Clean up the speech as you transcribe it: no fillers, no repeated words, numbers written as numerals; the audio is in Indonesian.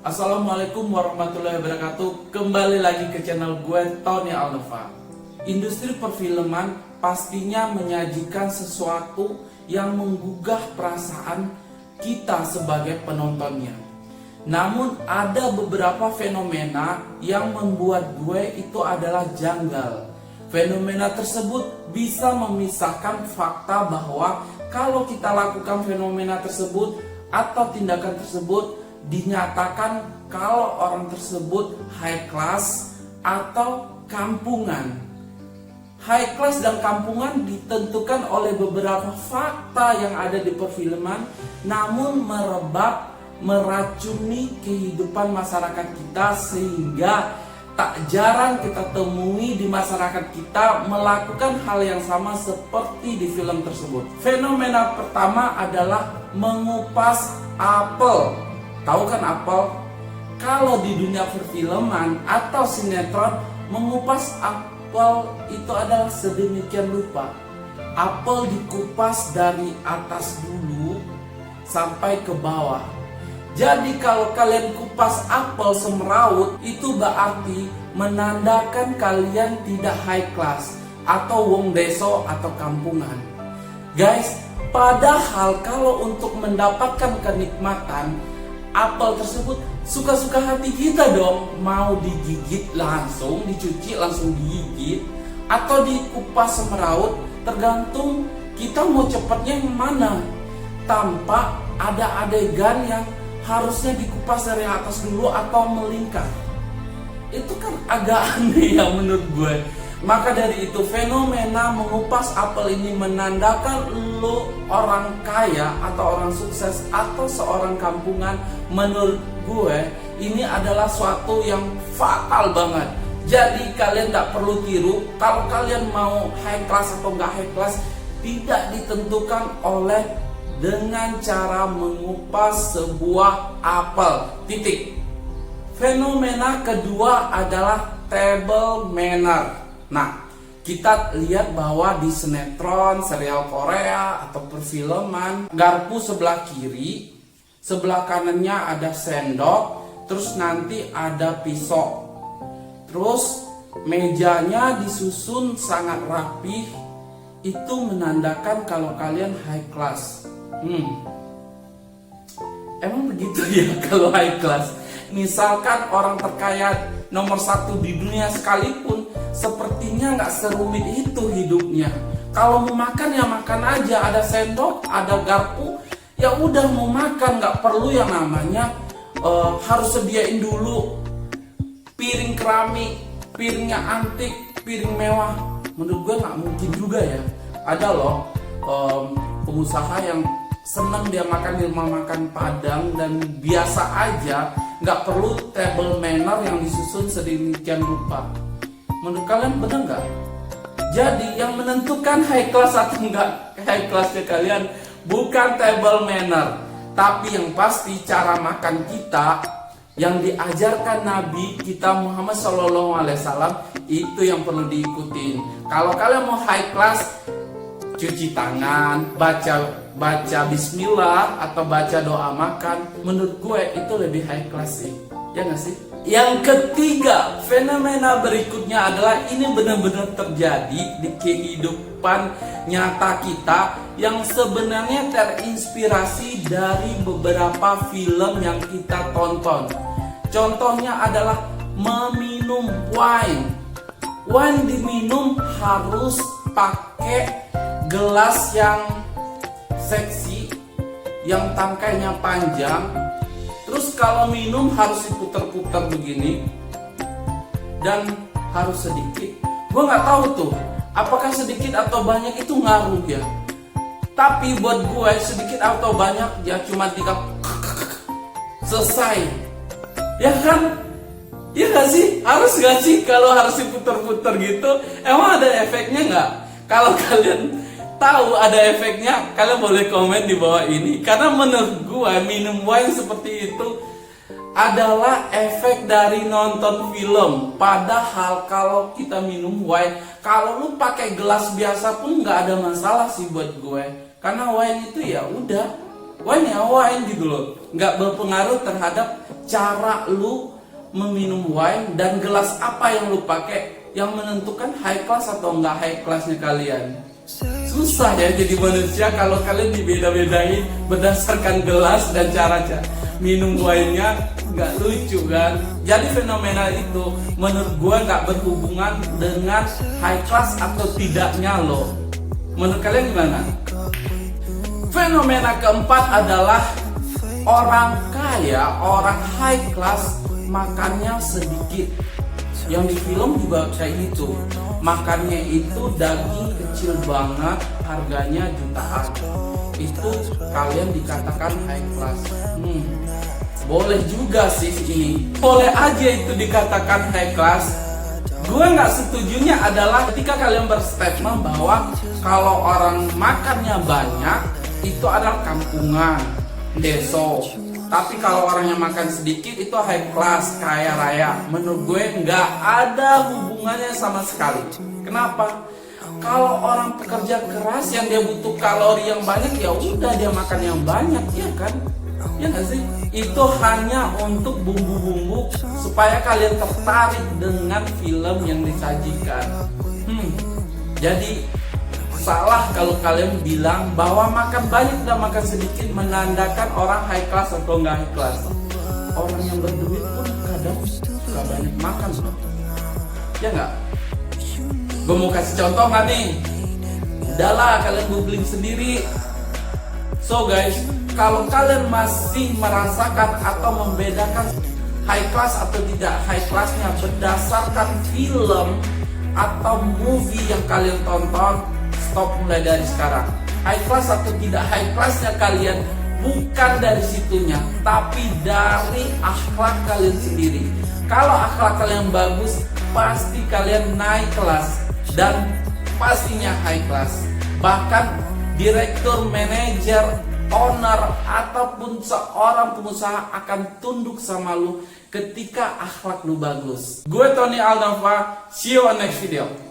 Assalamualaikum warahmatullahi wabarakatuh. Kembali lagi ke channel gue, Tony Alnova. Industri perfilman pastinya menyajikan sesuatu yang menggugah perasaan kita sebagai penontonnya. Namun ada beberapa fenomena yang membuat gue itu adalah janggal. Fenomena tersebut bisa memisahkan fakta bahwa kalau kita lakukan fenomena tersebut atau tindakan tersebut dinyatakan kalau orang tersebut high class atau kampungan. High class dan kampungan ditentukan oleh beberapa fakta yang ada di perfilman, namun merebak, meracuni kehidupan masyarakat kita sehingga tak jarang kita temui di masyarakat kita melakukan hal yang sama seperti di film tersebut. Fenomena pertama adalah mengupas apel. Tahu kan apel? Kalau di dunia perfilman atau sinetron, mengupas apel itu adalah sedemikian rupa. Apel dikupas dari atas dulu sampai ke bawah. Jadi kalau kalian kupas apel semeraut, itu berarti menandakan kalian tidak high class atau wong deso atau kampungan. Guys, padahal kalau untuk mendapatkan kenikmatan apel tersebut suka-suka hati kita dong. Mau digigit langsung, dicuci langsung digigit, atau dikupas semeraut, tergantung kita mau cepatnya yang mana. Tanpa ada adegan yang harusnya dikupas dari atas dulu atau melingkar. Itu kan agak aneh ya menurut gue. Maka dari itu fenomena mengupas apel ini menandakan lo orang kaya atau orang sukses atau seorang kampungan. Menurut gue ini adalah suatu yang fatal banget. Jadi kalian tidak perlu tiru. Kalau kalian mau high class atau nggak high class tidak ditentukan oleh dengan cara mengupas sebuah apel. Titik. Fenomena kedua adalah table manner. Nah, kita lihat bahwa di sinetron, serial Korea, atau perfilman, garpu sebelah kiri, sebelah kanannya ada sendok, terus nanti ada pisau. Terus mejanya disusun sangat rapih, itu menandakan kalau kalian high class. Emang begitu ya kalau high class? Misalkan orang terkaya nomor 1 di dunia sekalipun, sepertinya nggak serumit itu hidupnya. Kalau mau makan ya makan aja, ada sendok, ada garpu, ya udah mau makan, nggak perlu yang namanya harus sediain dulu piring keramik, piringnya antik, piring mewah. Menurut gue nggak mungkin juga ya. Ada loh pengusaha yang senang dia makan di rumah makan Padang dan biasa aja, nggak perlu table manner yang disusun sedemikian rupa. Menurut kalian benar nggak? Jadi yang menentukan high class atau enggak high classnya kalian bukan table manner, tapi yang pasti cara makan kita yang diajarkan Nabi kita Muhammad SAW itu yang perlu diikutin. Kalau kalian mau high class, cuci tangan, baca bismillah atau baca doa makan, menurut gue itu lebih high class sih. Ya nggak sih? Yang ketiga, fenomena berikutnya adalah ini benar-benar terjadi di kehidupan nyata kita yang sebenarnya terinspirasi dari beberapa film yang kita tonton. Contohnya adalah meminum wine. Wine diminum harus pakai gelas yang seksi, yang tangkainya panjang. Terus kalau minum harus diputar-putar begini dan harus sedikit. Gue nggak tahu tuh apakah sedikit atau banyak itu ngaruh ya. Tapi buat gue sedikit atau banyak ya cuma 3 selesai. Ya kan? Ya nggak sih? Harus nggak sih kalau harus diputar-putar gitu? Emang ada efeknya nggak? Kalau kalian tahu ada efeknya, kalian boleh komen di bawah ini. Karena menurut gue minum wine seperti itu adalah efek dari nonton film. Padahal kalau kita minum wine, kalau lu pakai gelas biasa pun nggak ada masalah sih buat gue. Karena wine itu ya udah wine ya wine gitu loh. nggak berpengaruh terhadap cara lu meminum wine dan gelas apa yang lu pakai yang menentukan high class atau nggak high classnya kalian. Susah ya jadi manusia kalau kalian dibeda-bedain berdasarkan gelas dan cara minum wine-nya, nggak lucu kan? Jadi fenomena itu menurut gue nggak berhubungan dengan high class atau tidaknya lo. Menurut kalian gimana? Fenomena keempat adalah orang kaya, orang high class makannya sedikit. Yang di film juga kayak gitu. Makannya itu daging kecil banget, harganya jutaan. Itu kalian dikatakan high class. Boleh juga sih ini. Boleh aja itu dikatakan high class. Gue nggak setujunya adalah ketika kalian berstatement bahwa kalau orang makannya banyak itu adalah kampungan, deso. Tapi kalau orangnya makan sedikit itu high class, kaya raya. Menurut gue nggak ada hubungannya sama sekali. Kenapa? Kalau orang pekerja keras yang dia butuh kalori yang banyak, ya udah dia makan yang banyak, ya kan? Ya nggak sih? Itu hanya untuk bumbu-bumbu supaya kalian tertarik dengan film yang disajikan. Jadi salah kalau kalian bilang bahwa makan banyak dan makan sedikit menandakan orang high class atau nggak high class. Orang yang berduit pun kadang suka banyak makan, ya nggak? Gue mau kasih contoh nggak nih? Udahlah kalian googling sendiri. So guys, kalau kalian masih merasakan atau membedakan high class atau tidak high classnya berdasarkan film atau movie yang kalian tonton, stop mulai dari sekarang. High class atau tidak high classnya kalian bukan dari situnya, tapi dari akhlak kalian sendiri. Kalau akhlak kalian bagus, pasti kalian naik kelas dan pastinya high class. Bahkan direktur, manajer, owner ataupun seorang pengusaha akan tunduk sama lu ketika akhlak lu bagus. Gue Tony Alnova, see you on next video.